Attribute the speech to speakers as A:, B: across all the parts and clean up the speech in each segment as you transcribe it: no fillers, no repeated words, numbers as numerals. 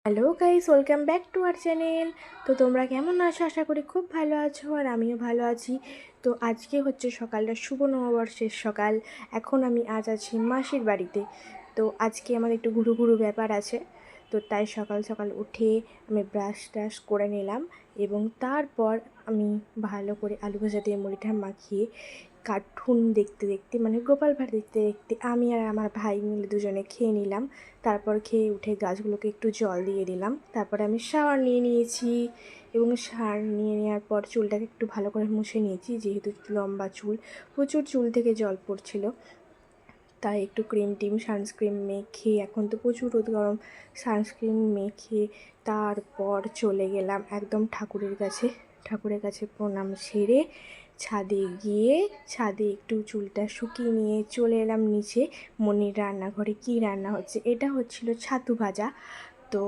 A: Hello guys, welcome back to our channel. তো তোমরা কেমন আছো? আশা করি খুব ভালো আছো, আর আমিও ভালো আছি। তো আজকে হচ্ছে সকালটা, শুভ নববর্ষের সকাল। এখন আমি আজ আছি মাসির বাড়িতে। তো আজকে আমার একটু ঘুরু ঘুরু ব্যাপার আছে। তো তাই সকাল সকাল উঠে আমি ব্রাশ ট্রাশ করে নিলাম, এবং তারপর আমি ভালো করে আলু ভাজা দিয়ে মুড়িটা মাখিয়ে কার্টুন দেখতে দেখতে, মানে গোপাল ভাঁড় দেখতে দেখতে আমি আর আমার ভাই মিলে দুজনে খেয়ে নিলাম। তারপর খেয়ে উঠে গাছগুলোকে একটু জল দিয়ে দিলাম। তারপরে আমি শাওয়ার নিয়ে নিয়েছি, এবং শাওয়ার নিয়ে নেওয়ার পর চুলটাকে একটু ভালো করে মুছে নিয়েছি, যেহেতু লম্বা চুল, প্রচুর চুল থেকে জল পড়ছিল। তাই একটু ক্রিম টিম সানস্ক্রিন মেখে, এখন তো প্রচুর রোদ গরম, সানস্ক্রিন মেখে তারপর চলে গেলাম একদম ঠাকুরের কাছে প্রণাম সেরে ছাদে একটু চুলটা শুকিয়ে নিয়ে চলে এলাম নিচে। মনির রান্নাঘরে কি রান্না হচ্ছে, এটা হচ্ছিল ছাতু ভাজা। তো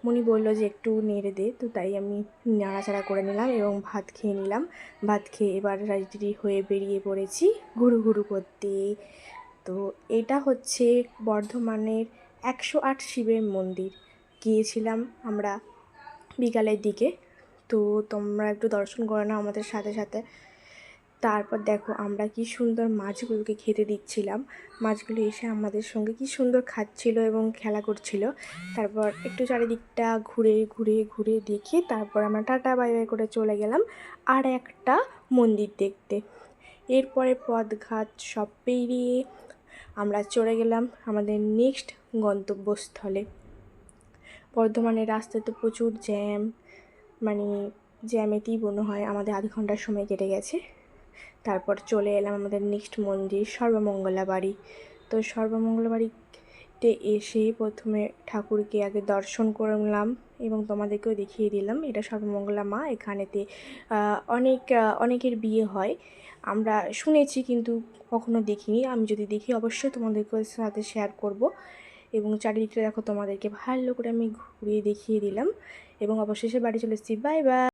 A: মনি বললো যে একটু নেড়ে দে, তো তাই আমি নাড়াচাড়া করে নিলাম এবং ভাত খেয়ে নিলাম। ভাত খেয়ে এবার রেডি হয়ে বেরিয়ে পড়েছি ঘুরু ঘুরু করতে। তো এটা হচ্ছে বর্ধমানের 108 শিবের মন্দির। গিয়েছিলাম আমরা বিকালের দিকে। তো তোমরা একটু দর্শন করে নাও আমাদের সাথে সাথে। তারপর দেখো আমরা কি সুন্দর মাছগুলোকে খেতে দিচ্ছিলাম। মাছগুলো এসে আমাদের সঙ্গে কি সুন্দর খাচ্ছিল এবং খেলা করছিল। তারপর একটু চারিদিকটা ঘুরে ঘুরে ঘুরে দেখে তারপর আমরা টাটা বাই বাই করে চলে গেলাম আর একটা মন্দির দেখতে। এরপরে পথঘাট সব পেরিয়ে আমরা চলে গেলাম আমাদের নেক্সট গন্তব্যস্থলে। বর্ধমানের রাস্তায় তো প্রচুর জ্যাম, মানে জ্যামেতেই মনে হয় আমাদের আধ ঘন্টার সময় কেটে গেছে। তারপর চলে এলাম আমাদের নেক্সট মন্দির সর্বমঙ্গলা বাড়ি। তো সর্বমঙ্গলা বাড়িতে এসে প্রথমে ঠাকুরকে আগে দর্শন করলাম এবং তোমাদেরকেও দেখিয়ে দিলাম। এটা সর্বমঙ্গলা মা, এখানেতে অনেকের বিয়ে হয়। আমরা শুনেছি কিন্তু কখনো দেখিনি। আমি যদি দেখি অবশ্যই তোমাদেরকে সাথে শেয়ার করব। এবং চারিদিকটা দেখো, তোমাদেরকে ভালো করে আমি ঘুরিয়ে দেখিয়ে দিলাম এবং অবশেষে বাড়ি চলে এসেছি। Bye bye.